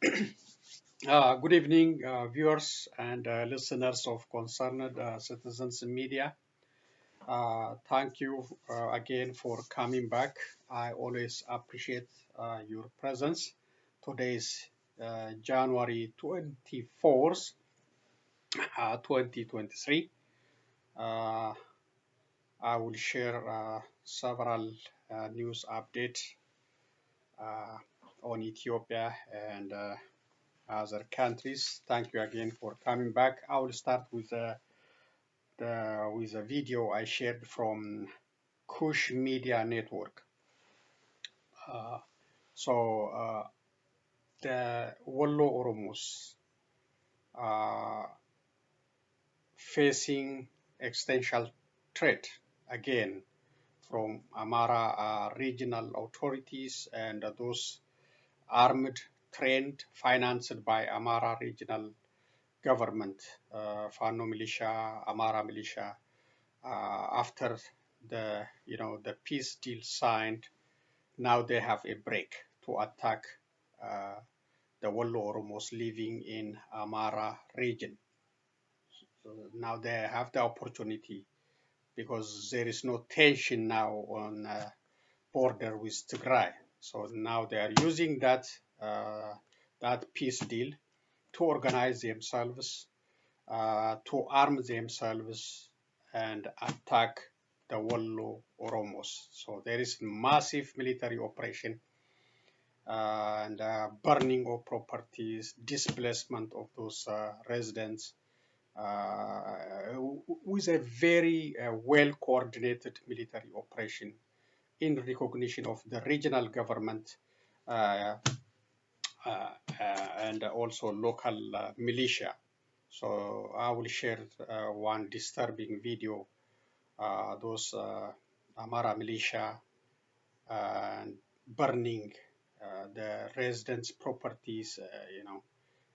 Good evening, viewers and listeners of Concerned Citizens Media. Thank you again for coming back. I always appreciate your presence. Today is January 24th, 2023. Uh, I will share several news updates uh, on Ethiopia and other countries. Thank you again for coming back. I will start with a video I shared from Kush Media Network. Uh, so the Wollo Oromos are facing existential threat again from Amhara regional authorities and those armed, trained, financed by Amhara regional government, Fano militia, Amhara militia, after the peace deal signed. Now they have a break to attack uh, the Wollo Oromos living in Amhara region. So now they have the opportunity because there is no tension now on border with Tigray. So now they are using that peace deal to organize themselves, to arm themselves and attack the Wollo Oromos. So there is massive military operation and burning of properties, displacement of those residents, with a very well coordinated military operation in recognition of the regional government uh, and also local militia. So I will share one disturbing video. Those Amhara militia and burning the residents' properties,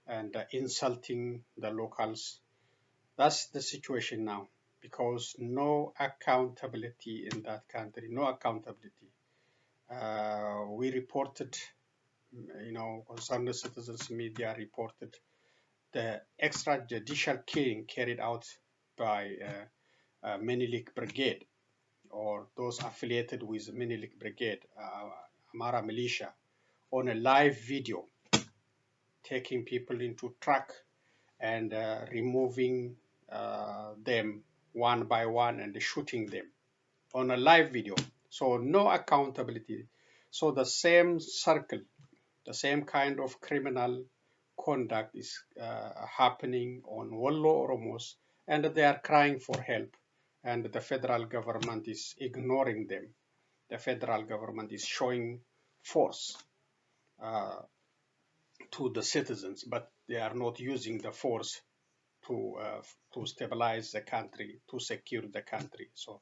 and insulting the locals. That's the situation now because no accountability in that country, no accountability. We reported, Concerned Citizens Media reported the extrajudicial killing carried out by Menilik Brigade or those affiliated with Menilik Brigade, Amara militia, on a live video, taking people into truck and removing them one by one and shooting them on a live video. So no accountability. So the same circle, the same kind of criminal conduct is happening on Wollo Oromos, and they are crying for help, and the federal government is ignoring them. The federal government is showing force uh, to the citizens, but they are not using the force to stabilize the country, to secure the country. So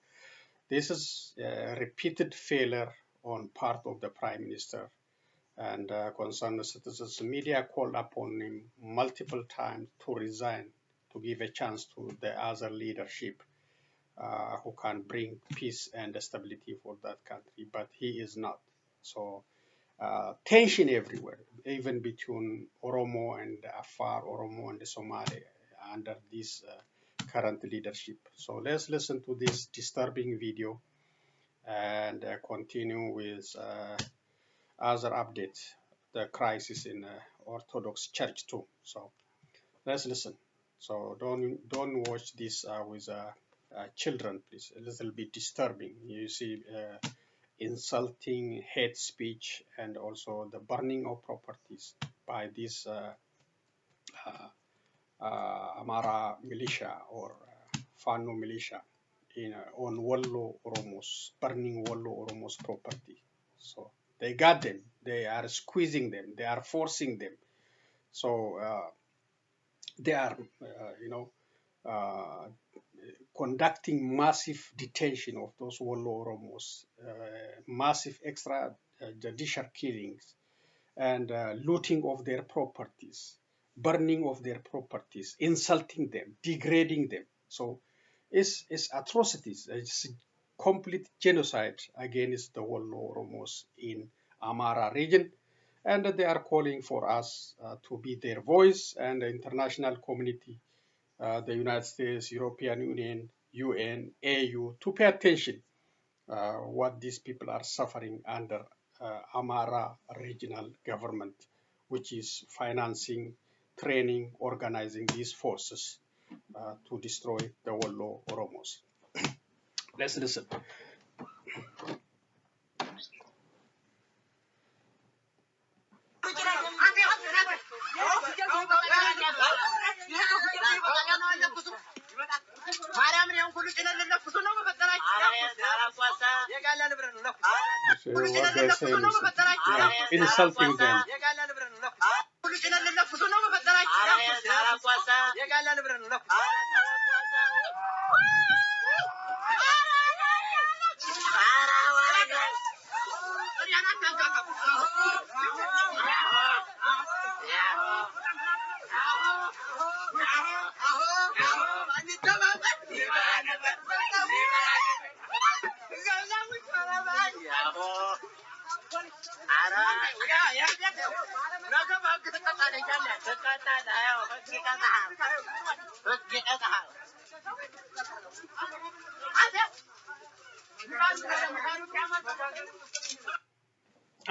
this is a repeated failure on part of the prime minister, and Concerned Citizens Media called upon him multiple times to resign, to give a chance to the other leadership who can bring peace and stability for that country, but he is not. So tension everywhere, even between Oromo and Afar, Oromo and the Somali under this current leadership. So let's listen to this disturbing video and continue with other updates, the crisis in Orthodox Church too. So let's listen. So don't watch this with children, please. A little bit disturbing. You see insulting, hate speech, and also the burning of properties by this Amara militia or Fano militia on Wollo Oromos, burning Wollo Oromos property. So they got them. They are squeezing them. They are forcing them. So they are, uh, conducting massive detention of those Wollo Oromos, massive extra judicial killings, and looting of their properties, burning of their properties, insulting them, degrading them. So it's atrocities. It's complete genocide against the Wollo Oromos in Amhara region. and they are calling for us to be their voice, and the international community, the United States, European Union, UN, AU, to pay attention what these people are suffering under Amhara regional government, which is financing, training, organizing these forces to destroy the Wollo Oromos. Let's listen. So what they're saying is insulting them.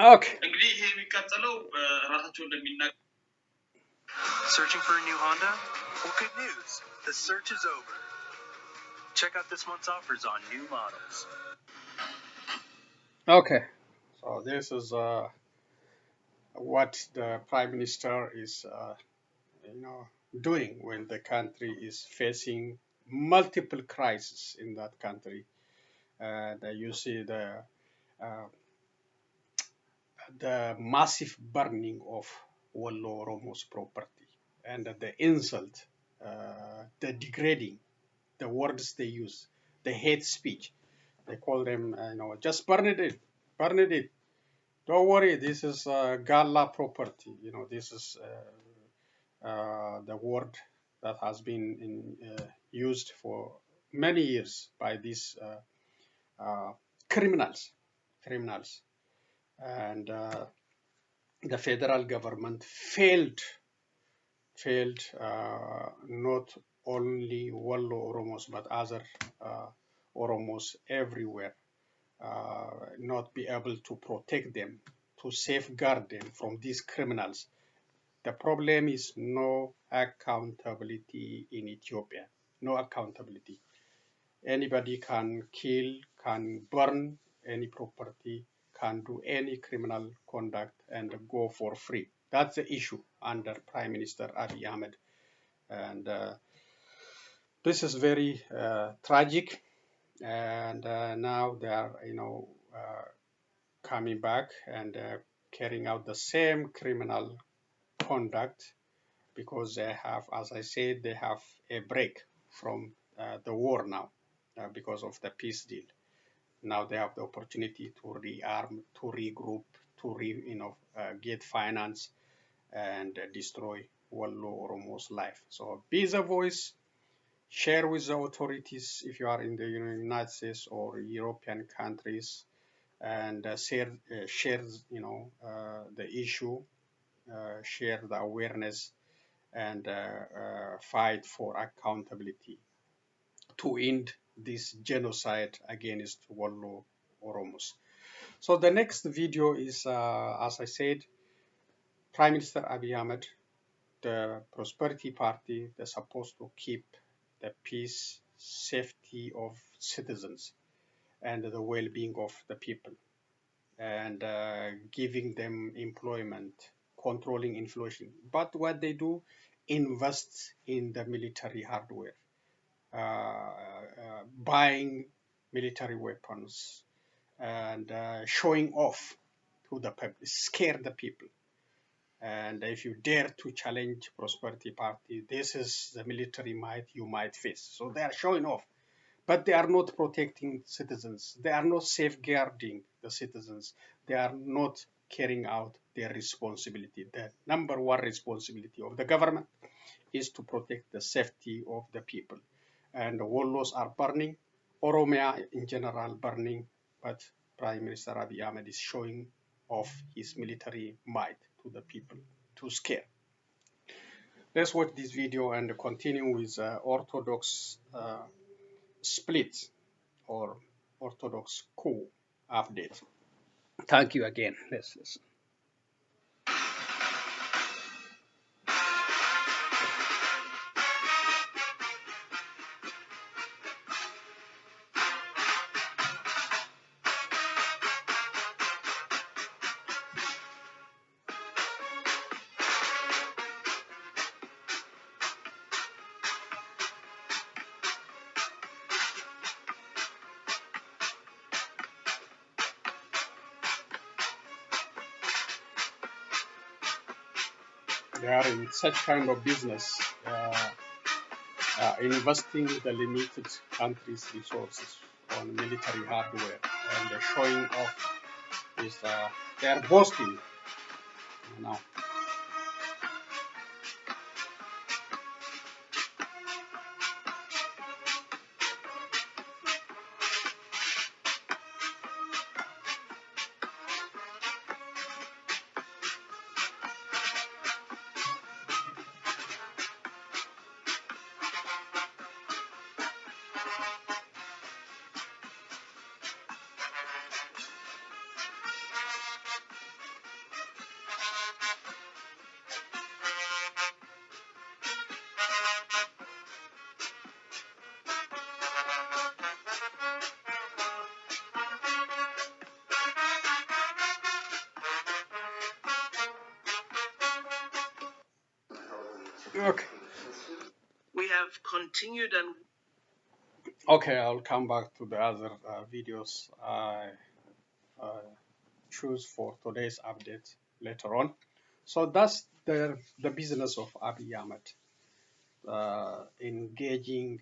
Okay. Searching for a new Honda? Well, good news. The search is over. Check out this month's offers on new models. Okay. So this is what the Prime Minister is, doing when the country is facing multiple crises in that country. And you see the massive burning of Wollo Oromos property, and the insult, the degrading, the words they use, the hate speech. They call them, just burn it, burn it. Don't worry, this is Gala property. This is the word that has been used for many years by these criminals, and the federal government failed not only Wollo Oromos but other Oromos everywhere, not be able to protect them, to safeguard them from these criminals. The problem is no accountability in Ethiopia. No accountability. Anybody can kill, can burn any property, can do any criminal conduct and go for free. That's the issue under Prime Minister Abiy Ahmed. And this is very tragic. And now they are, coming back and carrying out the same criminal conduct, because they have, as I said, they have a break from the war now because of the peace deal. Now they have the opportunity to rearm, to regroup, to get finance and destroy Wollo Oromo's life. So be the voice, share with the authorities if you are in the United States or European countries, and share the issue, share the awareness, and fight for accountability to end this genocide against Wollo Oromos. So the next video is, as I said, Prime Minister Abiy Ahmed, the Prosperity Party, they're supposed to keep the peace, safety of citizens, and the well-being of the people, and giving them employment, controlling inflation. But what they do, invest in the military hardware, buying military weapons, and showing off to the public, scare the people. And if you dare to challenge Prosperity Party, this is the military might you might face. So they are showing off, but they are not protecting citizens. They are not safeguarding the citizens. They are not carrying out their responsibility. The number one responsibility of the government is to protect the safety of the people. And the Wollos are burning, Oromia in general burning, but Prime Minister Abiy Ahmed is showing of his military might to the people to scare. Let's watch this video and continue with Orthodox split or Orthodox coup update. Thank you again. Let's listen. They are in such kind of business, investing the limited country's resources on military hardware, and the showing off is they are boasting now. Okay. We have continued and Okay, I'll come back to the other videos I choose for today's update later on. So that's the business of Abiy Ahmed, engaging,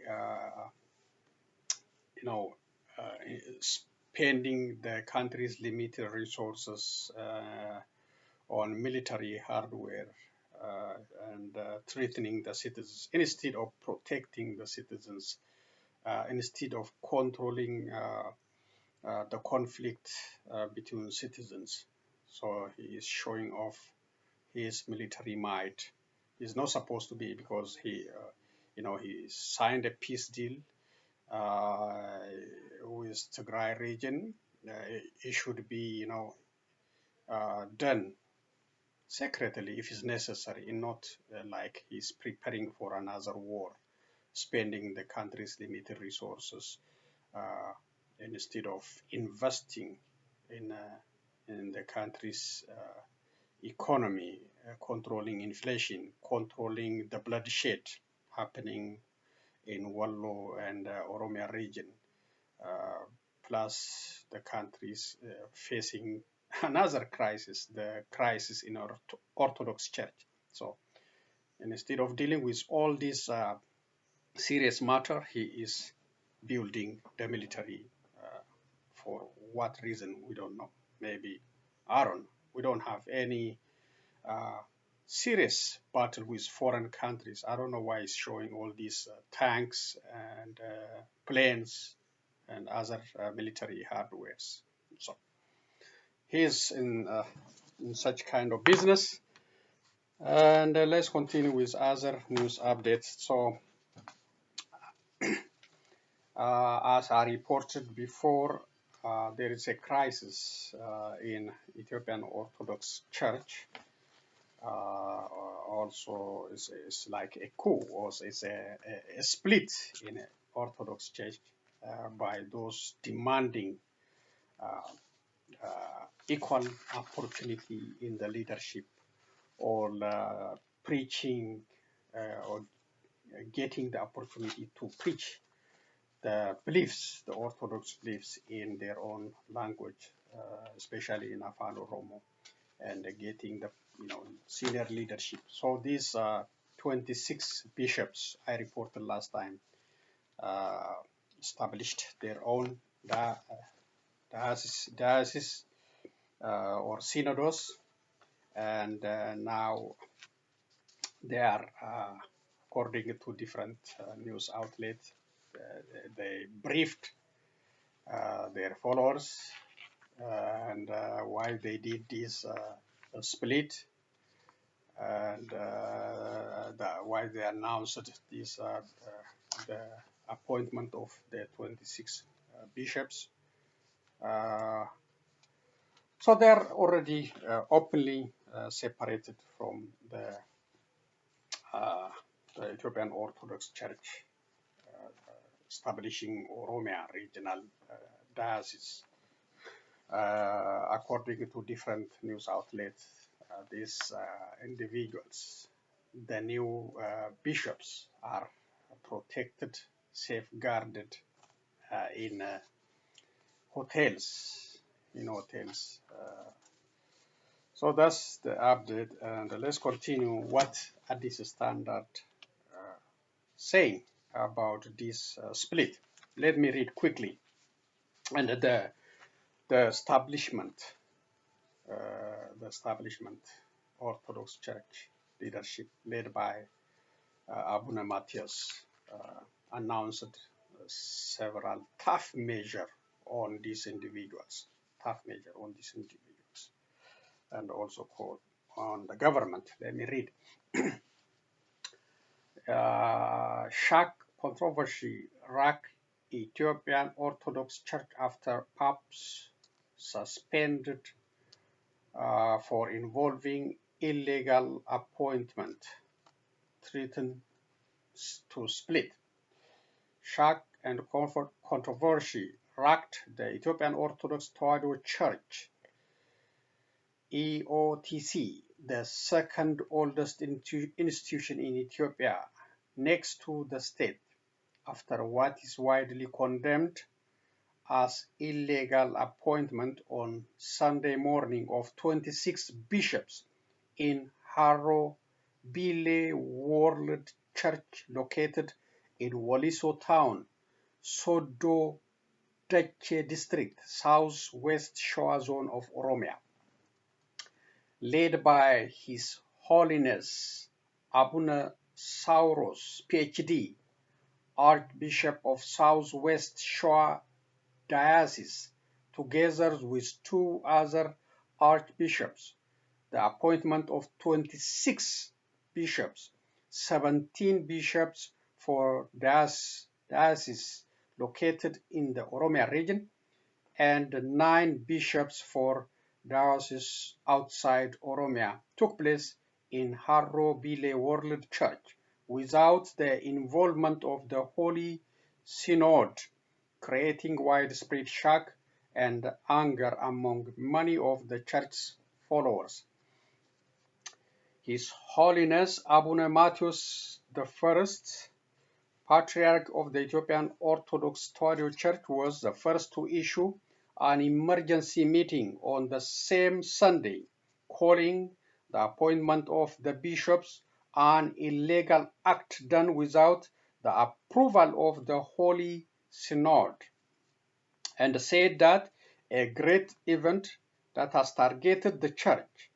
spending the country's limited resources on military hardware and threatening the citizens instead of protecting the citizens, instead of controlling the conflict between citizens. So he is showing off his military might. He's not supposed to be, because he signed a peace deal with Tigray region. It should be, done secretly if it's necessary, and not like he's preparing for another war, spending the country's limited resources instead of investing in the country's economy, controlling inflation, controlling the bloodshed happening in Wollo and Oromia region, plus the countries facing another crisis, the crisis in our Orthodox Church. So instead of dealing with all this serious matter, he is building the military. For what reason, we don't know. Maybe, I don't know. We don't have any serious battle with foreign countries. I don't know why he's showing all these tanks and planes and other military hardwares. So he's in such kind of business. And let's continue with other news updates. So as I reported before, there is a crisis in Ethiopian Orthodox Church. Also, it's like a coup, or it's a split in Orthodox Church by those demanding equal opportunity in the leadership, or preaching or getting the opportunity to preach the beliefs, the Orthodox beliefs in their own language, especially in Afan Oromo, and getting the senior leadership. So these 26 bishops I reported last time established their own diocese or synodos, and now they are, according to different news outlets, they briefed their followers and why they did this split, and why they announced this the appointment of the 26 bishops. So they're already openly separated from uh, the Ethiopian Orthodox Church, establishing Oromia regional diocese. According to different news outlets, these individuals, the new bishops, are protected, safeguarded in hotels. In hotels. So that's the update, and let's continue what Addis Standard saying about this split. Let me read quickly. And the establishment, Orthodox Church leadership led by Abuna Matthias announced several tough measures on these individuals, and also called on the government. Let me read. Shock controversy rocked Ethiopian Orthodox Church after popes suspended for involving illegal appointment threatened to split. Shock and controversy rocked the Ethiopian Orthodox Tewahedo Church, EOTC, the second oldest institution in Ethiopia, next to the state, after what is widely condemned as illegal appointment on Sunday morning of 26 bishops in Harro Bile World Church located in Wollo town, Sodo Dache district, southwest Shoa zone of Oromia. Led by His Holiness Abuna Sauros, PhD, Archbishop of Southwest Shoa Diocese, together with two other archbishops, the appointment of 26 bishops, 17 bishops for dioceses located in the Oromia region, and 9 bishops for dioceses outside Oromia took place in Harro Bile World Church without the involvement of the Holy Synod, creating widespread shock and anger among many of the church's followers. His Holiness Abuna Matthias I, Patriarch of the Ethiopian Orthodox Tewahedo Church, was the first to issue an emergency meeting on the same Sunday, calling the appointment of the bishops an illegal act done without the approval of the Holy Synod, and said that a great event that has targeted the church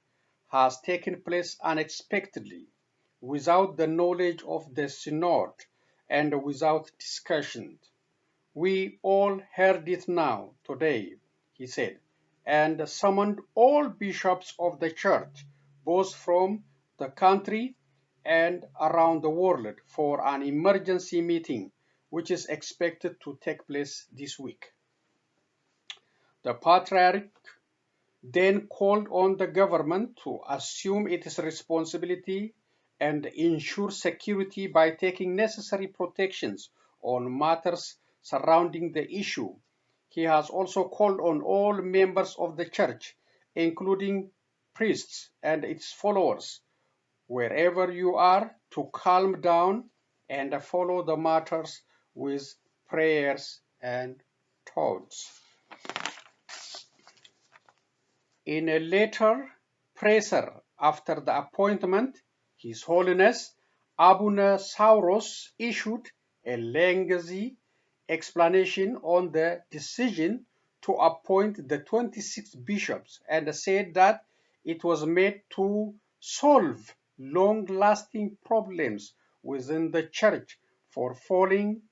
has taken place unexpectedly, without the knowledge of the Synod and without discussion. We all heard it now, today, he said, and summoned all bishops of the church, both from the country and around the world, for an emergency meeting, which is expected to take place this week. The Patriarch then called on the government to assume its responsibility and ensure security by taking necessary protections on matters surrounding the issue. He has also called on all members of the church, including priests and its followers, wherever you are, to calm down and follow the matters with prayers and thoughts. In a later prayer after the appointment, His Holiness Abuna Sauros issued a lengthy explanation on the decision to appoint the 26 bishops and said that it was made to solve long-lasting problems within the church for failing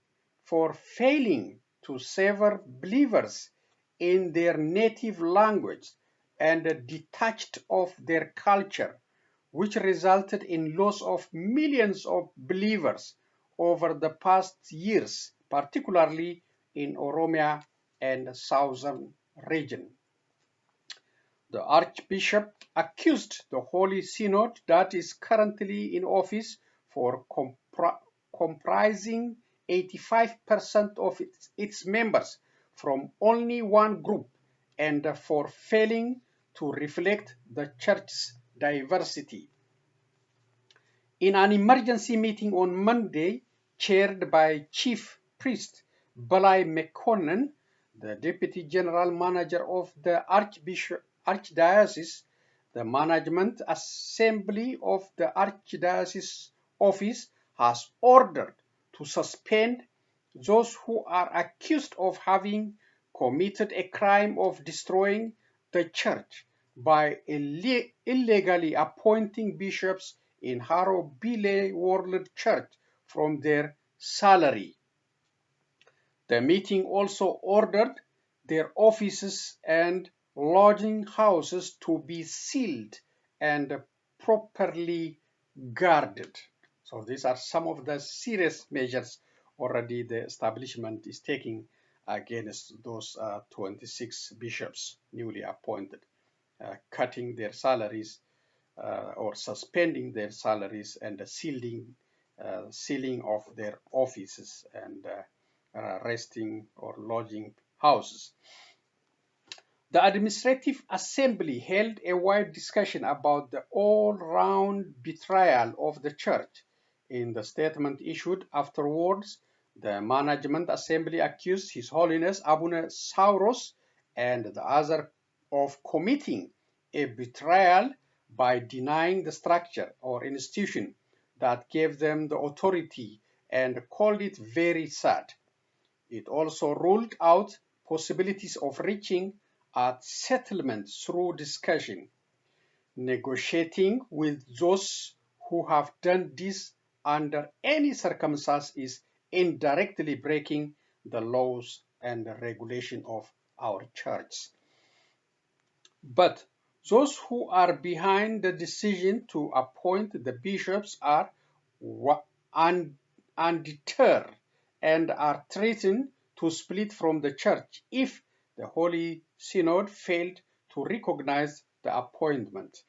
to sever believers in their native language and detached of their culture, which resulted in loss of millions of believers over the past years, particularly in Oromia and southern region. The Archbishop accused the Holy Synod that is currently in office for comprising 85% of its members from only one group and for failing to reflect the church's diversity. In an emergency meeting on Monday, chaired by Chief Priest Balai Mekonnen, the Deputy General Manager of the Archdiocese, the Management Assembly of the Archdiocese Office has ordered to suspend those who are accused of having committed a crime of destroying the church by illegally appointing bishops in Harrow Bile World Church from their salary. The meeting also ordered their offices and lodging houses to be sealed and properly guarded. So these are some of the serious measures already the establishment is taking against those 26 bishops newly appointed, cutting their salaries or suspending their salaries and the sealing of their offices and resting or lodging houses. The Administrative Assembly held a wide discussion about the all-round betrayal of the Church. In the statement issued afterwards, the Management Assembly accused His Holiness Abune Sauros and the other of committing a betrayal by denying the structure or institution that gave them the authority and called it very sad. It also ruled out possibilities of reaching a settlement through discussion. Negotiating with those who have done this under any circumstance is indirectly breaking the laws and the regulation of our church. But those who are behind the decision to appoint the bishops are undeterred and are threatened to split from the church if the Holy Synod failed to recognize the appointment.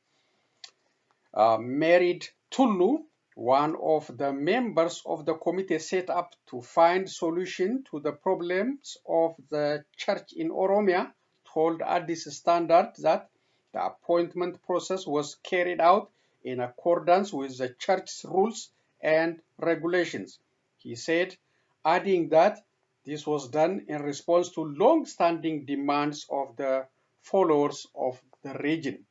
Merid Tullu, one of the members of the committee set up to find solution to the problems of the church in Oromia, told Addis Standard that the appointment process was carried out in accordance with the church's rules and regulations. He said, adding that this was done in response to long-standing demands of the followers of the religion.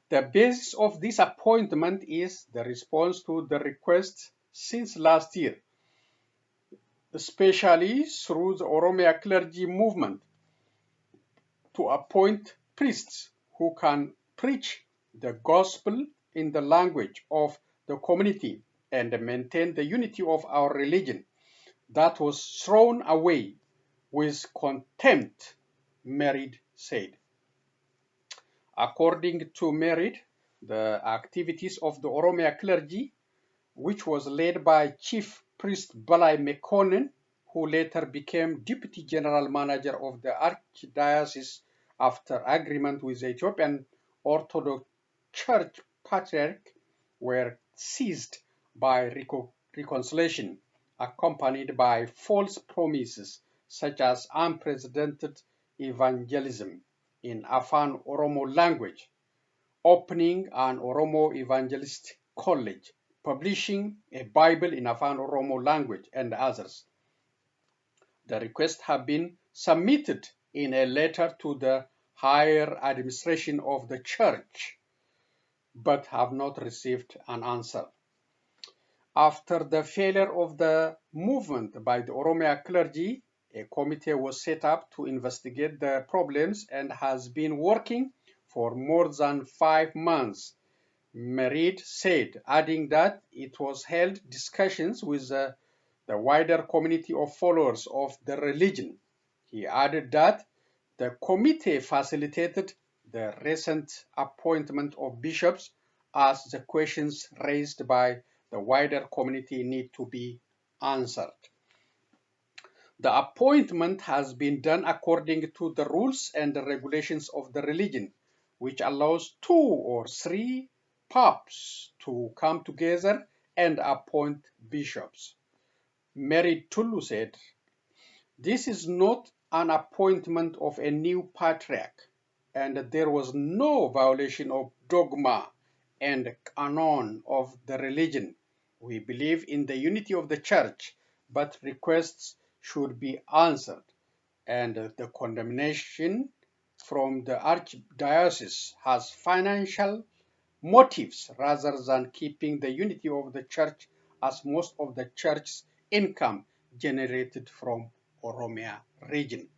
The basis of this appointment is the response to the requests since last year, especially through the Oromia clergy movement, to appoint priests who can preach the gospel in the language of the community and maintain the unity of our religion. That was thrown away with contempt, Merid said. According to Merid, the activities of the Oromia clergy, which was led by Chief Priest Balai Mekonnen, who later became Deputy General Manager of the Archdiocese after agreement with the Ethiopian Orthodox Church Patriarch, were seized by reconciliation, accompanied by false promises such as unprecedented evangelism in Afan Oromo language, opening an Oromo Evangelist College, publishing a Bible in Afan Oromo language, and others. The requests have been submitted in a letter to the higher administration of the church, but have not received an answer. After the failure of the movement by the Oromia clergy, a committee was set up to investigate the problems and has been working for more than 5 months, Merid said, adding that it was held discussions with the the wider community of followers of the religion. He added that the committee facilitated the recent appointment of bishops as the questions raised by the wider community need to be answered. The appointment has been done according to the rules and the regulations of the religion, which allows 2 or 3 popes to come together and appoint bishops. Mary Tullu said, "This is not an appointment of a new patriarch, and there was no violation of dogma and canon of the religion. We believe in the unity of the church, but requests should be answered, and the condemnation from the archdiocese has financial motives rather than keeping the unity of the church, as most of the church's income generated from Oromia region."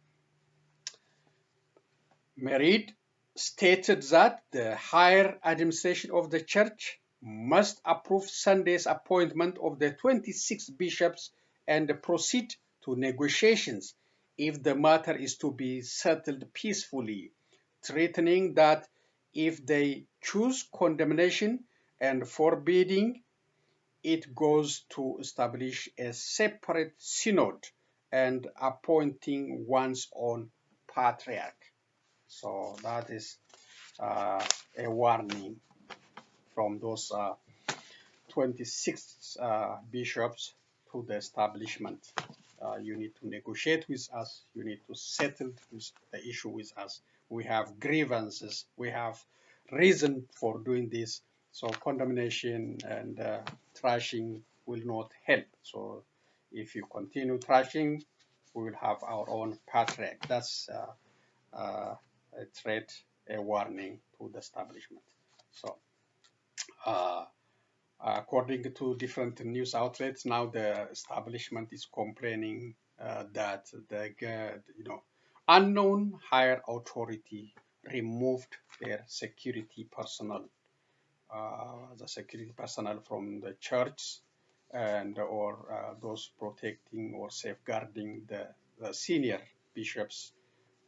Merid stated that the higher administration of the church must approve Sunday's appointment of the 26 bishops and proceed to negotiations if the matter is to be settled peacefully, threatening that if they choose condemnation and forbidding, it goes to establish a separate synod and appointing one's own patriarch. So that is a warning from those 26 bishops to the establishment. You need to negotiate with us. You need to settle with the issue with us. We have grievances. We have reason for doing this. So condemnation and trashing will not help. So if you continue trashing, we will have our own patriarch. That's a threat, a warning to the establishment. So according to different news outlets, now the establishment is complaining that the unknown higher authority removed their security personnel, the security personnel from the church, and or those protecting or safeguarding the senior bishops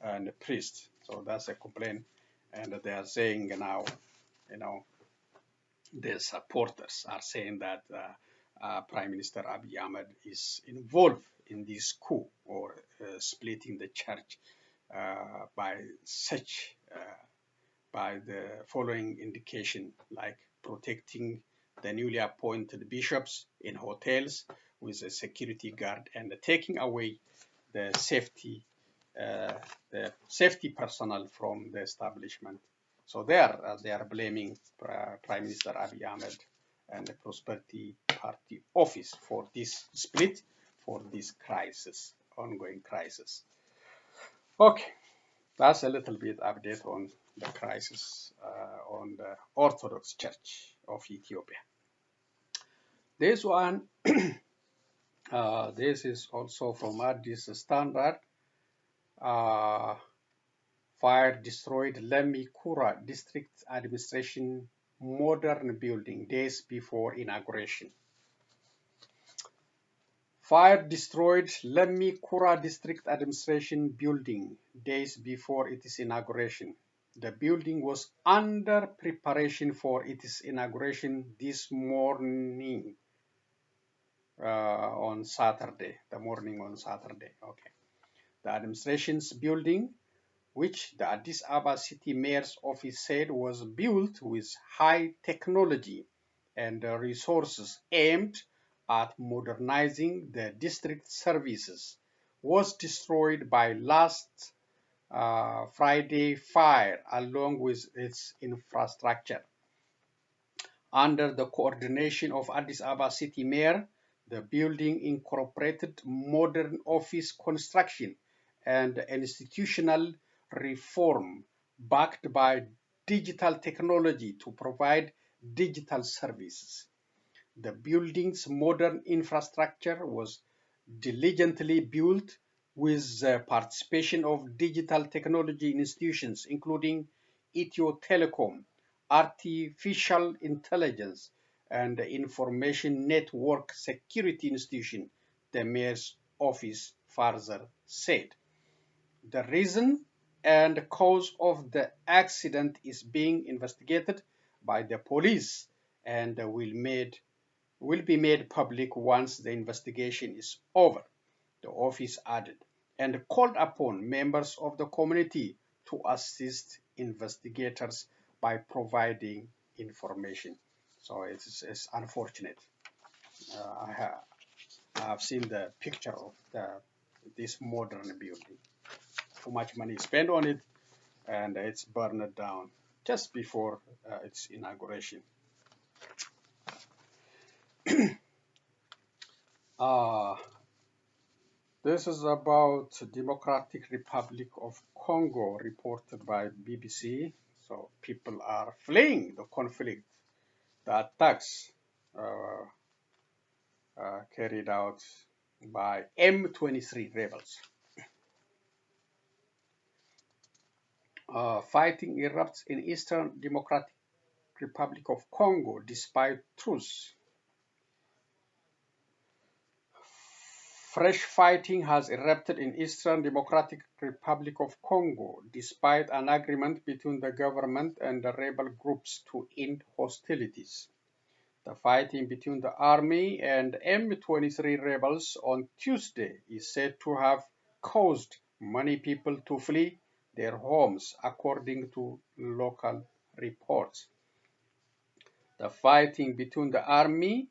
and priests. So that's a complaint, and they are saying now, the supporters are saying that Prime Minister Abiy Ahmed is involved in this coup or splitting the church by the following indication, like protecting the newly appointed bishops in hotels with a security guard and taking away the safety personnel from the establishment. So they are blaming Prime Minister Abiy Ahmed and the Prosperity Party office for this split, for this crisis, ongoing crisis. Okay, that's a little bit update on the crisis on the Orthodox Church of Ethiopia. This one, this is also from Addis Standard. Fire destroyed Lemi Kura District Administration modern building days before inauguration. Fire destroyed Lemi Kura District Administration building days before its inauguration. The building was under preparation for its inauguration this morning on Saturday. Okay. The administration's building, which the Addis Ababa City Mayor's office said was built with high technology and resources aimed at modernizing the district services, was destroyed by last Friday fire along with its infrastructure. Under the coordination of Addis Ababa City Mayor, the building incorporated modern office construction and institutional reform backed by digital technology to provide digital services. The building's modern infrastructure was diligently built with the participation of digital technology institutions, including Ethio Telecom, Artificial Intelligence, and Information Network Security Institution, the mayor's office further said. The reason and cause of the accident is being investigated by the police and will be made public once the investigation is over, the office added, and called upon members of the community to assist investigators by providing information. So it's unfortunate. I have seen the picture of this modern building. Too much money spent on it, and it's burned down just before its inauguration. uh, this is about Democratic Republic of Congo, reported by BBC. So people are fleeing the conflict, the attacks carried out by M23 rebels. Fighting erupts in Eastern Democratic Republic of Congo despite truce. Fresh fighting has erupted in Eastern Democratic Republic of Congo despite an agreement between the government and the rebel groups to end hostilities. The fighting between the army and M23 rebels on Tuesday is said to have caused many people to flee their homes, according to local reports. The fighting between the army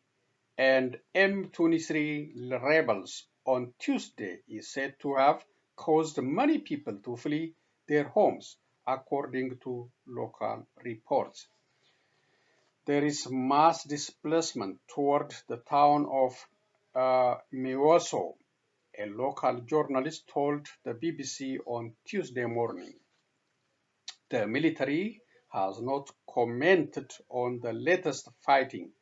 and M23 rebels on Tuesday is said to have caused many people to flee their homes, according to local reports. There is mass displacement toward the town of Mioso, a local journalist told the BBC on Tuesday morning. The military has not commented on the latest fighting,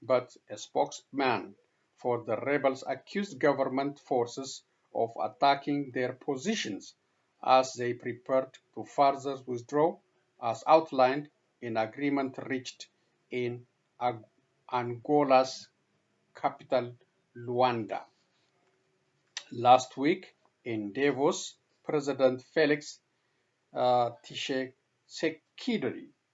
but a spokesman for the rebels accused government forces of attacking their positions as they prepared to further withdraw, as outlined in agreement reached in Angola's capital, Luanda. Last week in Davos, President Felix Tshisekedi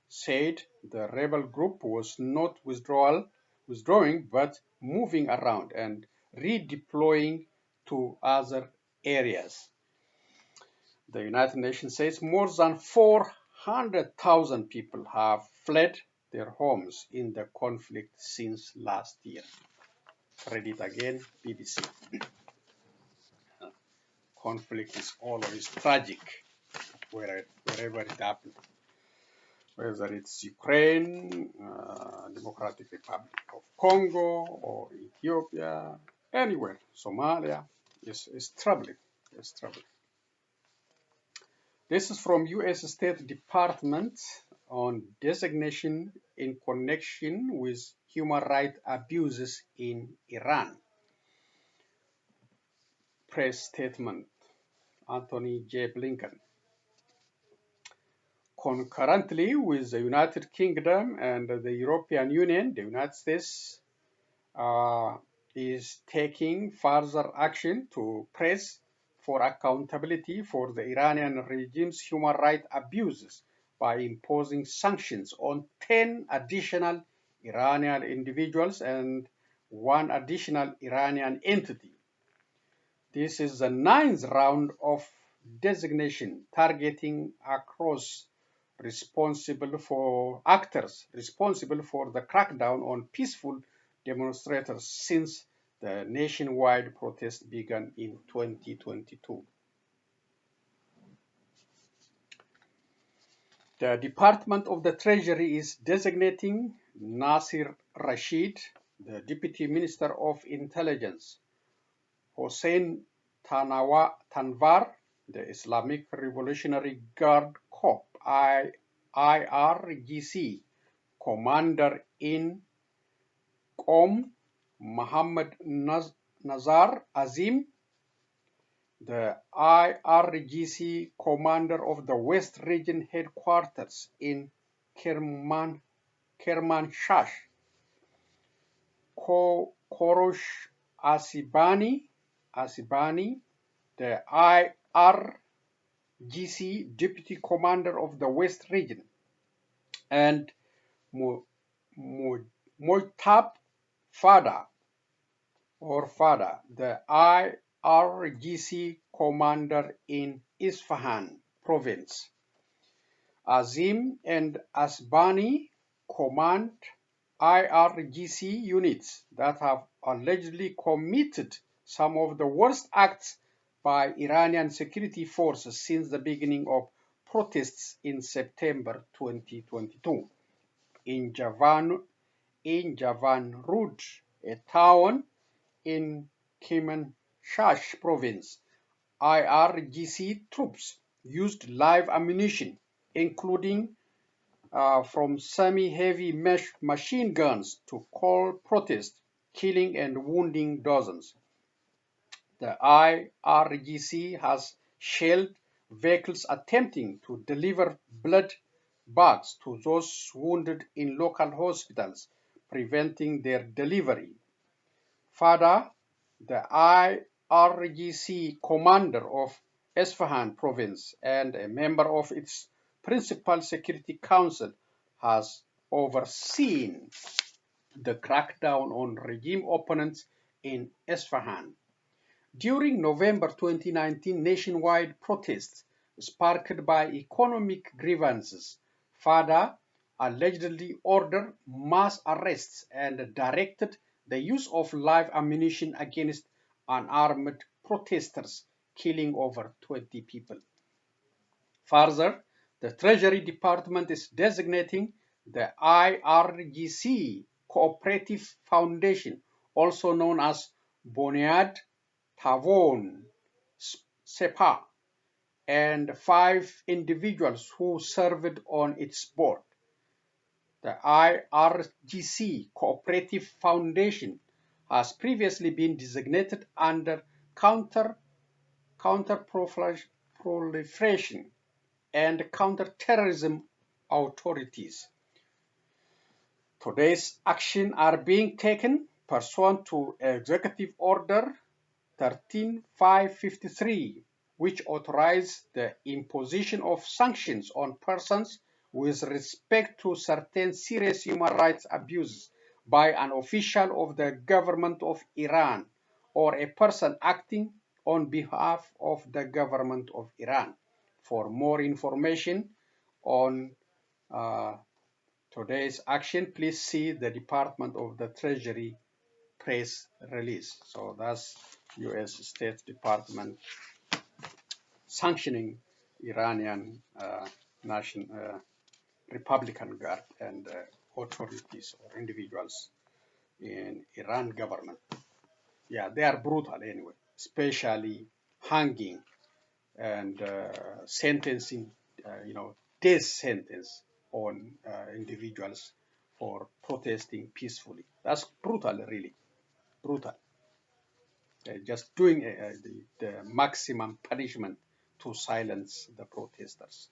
said the rebel group was not withdrawing but moving around and redeploying to other areas. The United Nations says more than 400,000 people have fled their homes in the conflict since last year. Read it again, BBC. Conflict is always tragic wherever it happens. Whether it's Ukraine, Democratic Republic of Congo, or Ethiopia, anywhere, Somalia, is troubling. It's troubling. This is from U.S. State Department on designation in connection with human rights abuses in Iran. Press statement, Anthony J. Blinken. Concurrently with the United Kingdom and the European Union, the United States is taking further action to press for accountability for the Iranian regime's human rights abuses by imposing sanctions on 10 additional Iranian individuals and one additional Iranian entity. This is the 9th round of designation targeting actors responsible for the crackdown on peaceful demonstrators since the nationwide protest began in 2022. The Department of the Treasury is designating Nasir Rashid, the Deputy Minister of Intelligence, Hossein Tanvar, the Islamic Revolutionary Guard Corps, IRGC, Commander-in-Qom Mohammad Nazar Azim, the IRGC commander of the West Region headquarters in Kermanshah, Korosh Asibani, Asibani, the IRGC Deputy Commander of the West Region, and Mojtab Fada, the IRGC Commander in Isfahan Province. Azim and Asbani command IRGC units that have allegedly committed some of the worst acts by Iranian security forces since the beginning of protests in September 2022. In Javanrud, a town in Kermanshah province, IRGC troops used live ammunition, including from semi-heavy machine guns, to quell protests, killing and wounding dozens. The IRGC has shelled vehicles attempting to deliver blood bags to those wounded in local hospitals, preventing their delivery. Fada, the IRGC commander of Isfahan province and a member of its principal security council, has overseen the crackdown on regime opponents in Isfahan. During November 2019 nationwide protests sparked by economic grievances, Fada allegedly ordered mass arrests and directed the use of live ammunition against unarmed protesters, killing over 20 people. Further, the Treasury Department is designating the IRGC Cooperative Foundation, also known as Boniad Tavon Sepa, and 5 individuals who served on its board. The IRGC Cooperative Foundation has previously been designated under counter-proliferation and counter-terrorism authorities. Today's actions are being taken pursuant to Executive Order 13553, which authorized the imposition of sanctions on persons with respect to certain serious human rights abuses by an official of the government of Iran or a person acting on behalf of the government of Iran. For more information on today's action, please see the Department of the Treasury press release. So that's U.S. State Department sanctioning Iranian Republican Guard and authorities or individuals in Iran government. Yeah, they are brutal anyway, especially hanging and sentencing, death sentence on individuals for protesting peacefully. That's brutal, really, brutal. Just doing the maximum punishment to silence the protesters.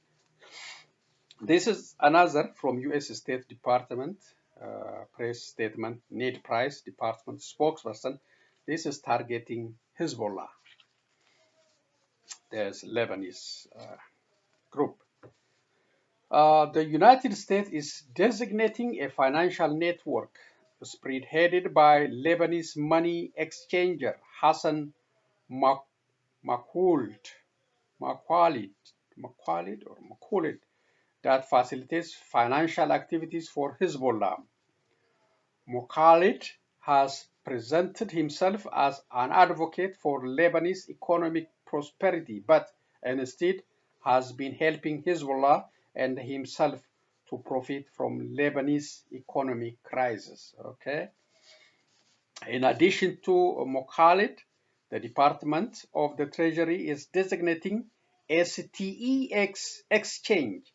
This is another from U.S. State Department press statement. Ned Price, Department spokesperson. This is targeting Hezbollah. There's Lebanese group. The United States is designating a financial network spearheaded by Lebanese money exchanger Hassan Makhloud that facilitates financial activities for Hezbollah. Makhloud has presented himself as an advocate for Lebanese economic prosperity, but instead has been helping Hezbollah and himself to profit from Lebanese economic crisis. Okay. In addition to Makhloud, the Department of the Treasury is designating STEX Exchange,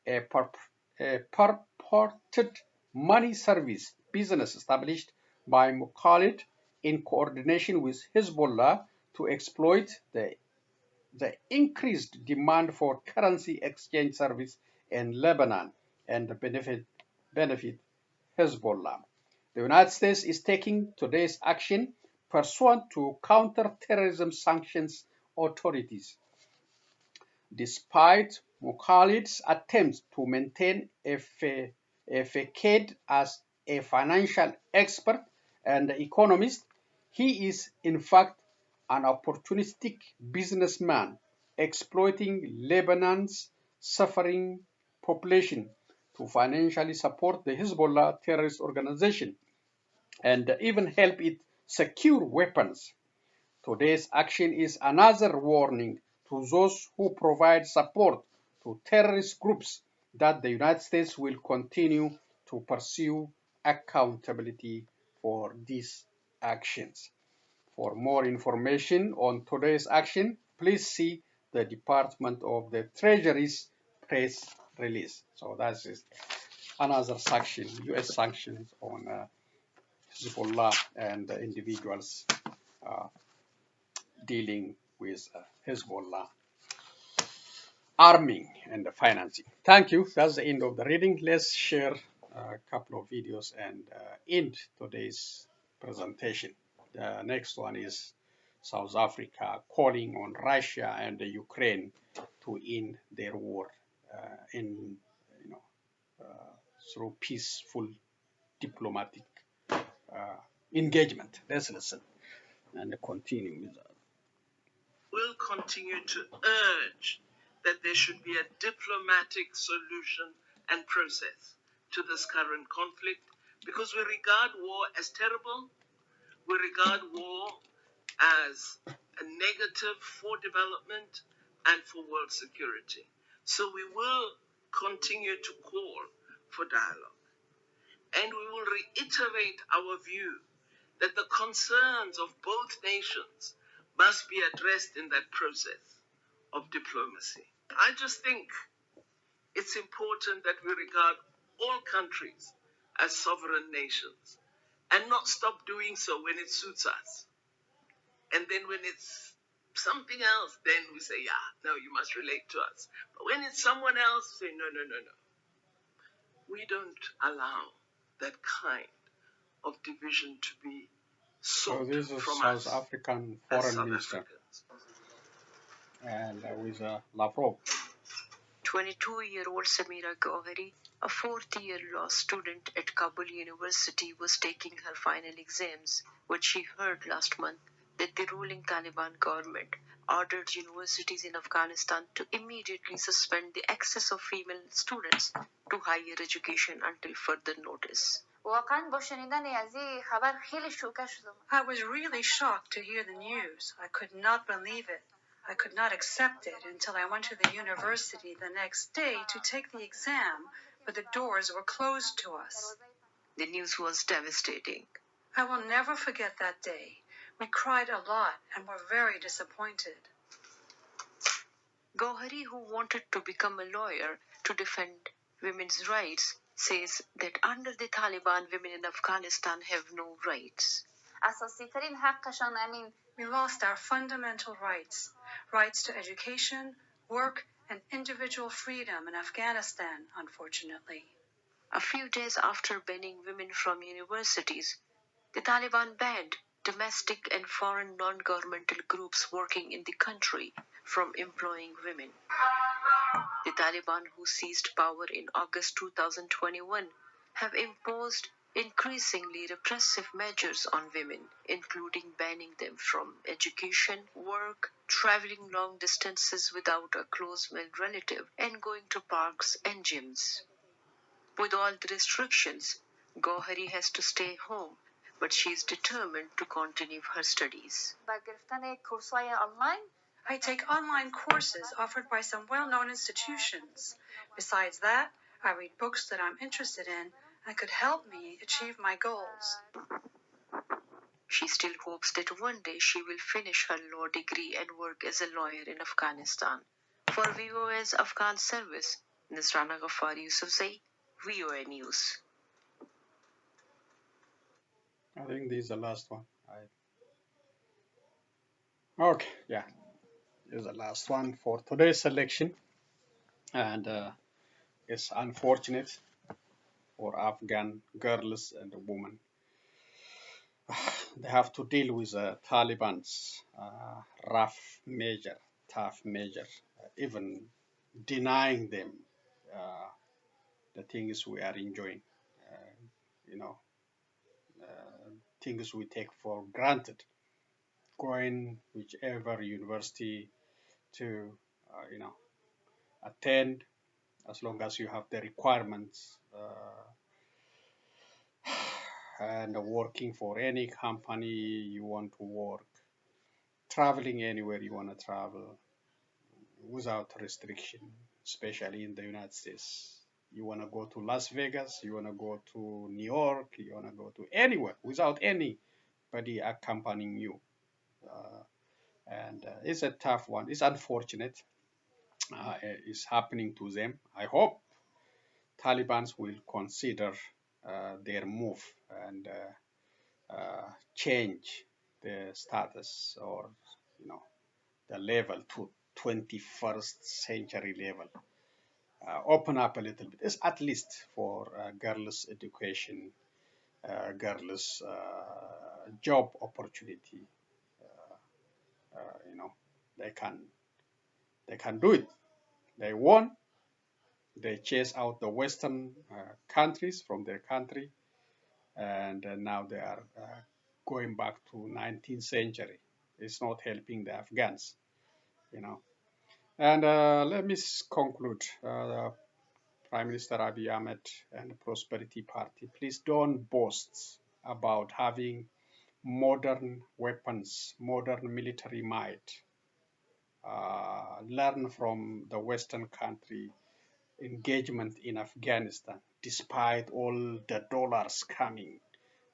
a purported money service business established by Makhloud in coordination with Hezbollah to exploit the increased demand for currency exchange service in Lebanon and benefit Hezbollah. The United States is taking today's action pursuant to counter-terrorism sanctions authorities. Despite Mukhalid's attempts to maintain a facade as a financial expert and economist, he is in fact an opportunistic businessman exploiting Lebanon's suffering population to financially support the Hezbollah terrorist organization and even help it secure weapons. Today's action is another warning to those who provide support to terrorist groups that the United States will continue to pursue accountability for these actions. For more information on today's action, please see the Department of the Treasury's press release. So that's another sanction, U.S. sanctions on Hezbollah and individuals dealing with Hezbollah arming and financing. Thank you. That's the end of the reading. Let's share a couple of videos and end today's presentation. The next one is South Africa calling on Russia and Ukraine to end their war through peaceful diplomatic engagement. Let's listen and continue with that. Will continue to urge that there should be a diplomatic solution and process to this current conflict because we regard war as terrible. We regard war as a negative for development and for world security. So we will continue to call for dialogue. And we will reiterate our view that the concerns of both nations must be addressed in that process of diplomacy. I just think it's important that we regard all countries as sovereign nations and not stop doing so when it suits us. And then when it's something else, then we say, yeah, no, you must relate to us. But when it's someone else, say, no. We don't allow that kind of division to be sought so this is from South us African as foreign South minister Africans. and with Lavrov. 22-year-old Samira Gauhari, a fourth-year law student at Kabul University, was taking her final exams when she heard last month that the ruling Taliban government ordered universities in Afghanistan to immediately suspend the access of female students to higher education until further notice. I was really shocked to hear the news. I could not believe it. I could not accept it until I went to the university the next day to take the exam, but the doors were closed to us. The news was devastating. I will never forget that day. We cried a lot and were very disappointed. Gauhari, who wanted to become a lawyer to defend women's rights, says that under the Taliban, women in Afghanistan have no rights. We lost our fundamental rights, rights to education, work, and individual freedom in Afghanistan, unfortunately. A few days after banning women from universities, the Taliban banned domestic and foreign non-governmental groups working in the country from employing women. The Taliban, who seized power in August 2021, have imposed increasingly repressive measures on women, including banning them from education, work, traveling long distances without a close male relative, and going to parks and gyms. With all the restrictions, Gauhari has to stay home, but she is determined to continue her studies. I take online courses offered by some well-known institutions. Besides that, I read books that I'm interested in and could help me achieve my goals. She still hopes that one day she will finish her law degree and work as a lawyer in Afghanistan. For VOA's Afghan service, Nazrana Ghaffari Yousafzai, VOA News. I think this is the last one. Okay, yeah, this is the last one for today's selection, and it's unfortunate for Afghan girls and women they have to deal with the Taliban's rough measure, tough measure, even denying them uh, the things we are enjoying, you know, things we take for granted, going whichever university to, you know, attend, as long as you have the requirements, and working for any company you want to work, traveling anywhere you want to travel without restriction, especially in the United States. You want to go to Las Vegas, you want to go to New York, you want to go to anywhere without anybody accompanying you. Uh, and It's a tough one. It's unfortunate. It's happening to them. I hope Taliban will consider their move and change the status, or you know, the level to 21st century level. Open up a little bit. It's at least for girls' education, girls' job opportunity. You know, they can do it. They won. They chase out the Western countries from their country, and now they are going back to 19th century. It's not helping the Afghans, you know. And let me conclude. Prime Minister Abiy Ahmed and the Prosperity Party, please don't boast about having modern weapons, modern military might. Learn from the Western country engagement in Afghanistan, despite all the dollars coming,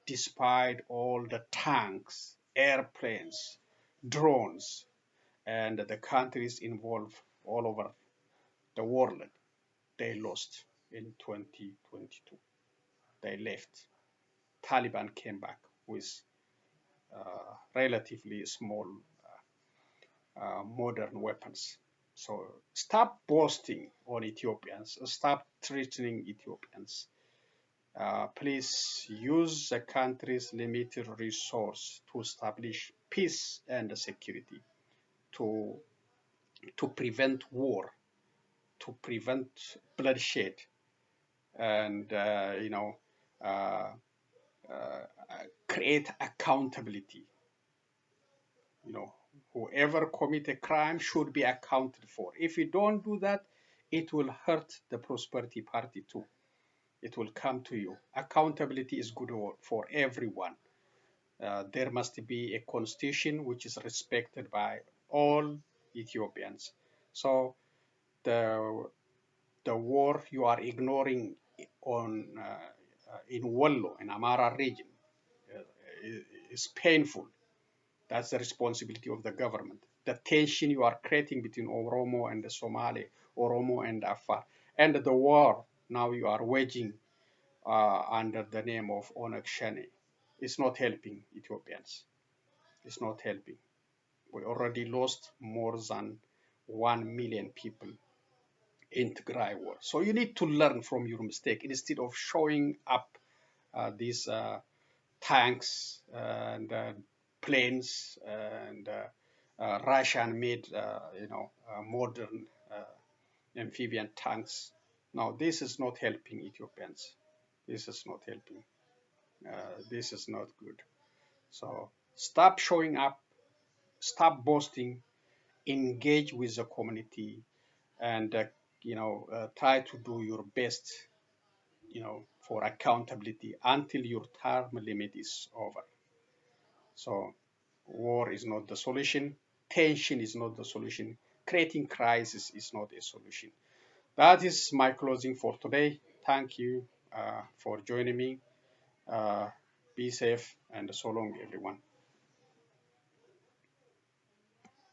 despite all the tanks, airplanes, drones, and the countries involved all over the world, they lost in 2022. They left. Taliban came back with relatively small modern weapons. So stop boasting on Ethiopians. Stop threatening Ethiopians. Please use the country's limited resource to establish peace and security, to prevent war, to prevent bloodshed, and uh, create accountability. You know, whoever commit a crime should be accounted for. If you don't do that, it will hurt the Prosperity Party too. It will come to you. Accountability is good for everyone. There must be a constitution which is respected by all Ethiopians. So the war you are ignoring on in Wollo, in Amhara region, uh, is painful. That's the responsibility of the government. The tension you are creating between Oromo and the Somali, Oromo and Afar, and the war now you are waging under the name of Onak Shani, is not helping Ethiopians. It's not helping. We already lost more than 1 million people in Tigray war. So you need to learn from your mistake instead of showing up these tanks and planes and Russian-made, modern amphibian tanks. Now, this is not helping Ethiopians. This is not helping. This is not good. So stop showing up, stop boasting, engage with the community, and try to do your best, for accountability until your term limit is over. So war is not the solution. Tension is not the solution. Creating crisis is not a solution. That is my closing for today. Thank you for joining me. Be safe and so long, everyone.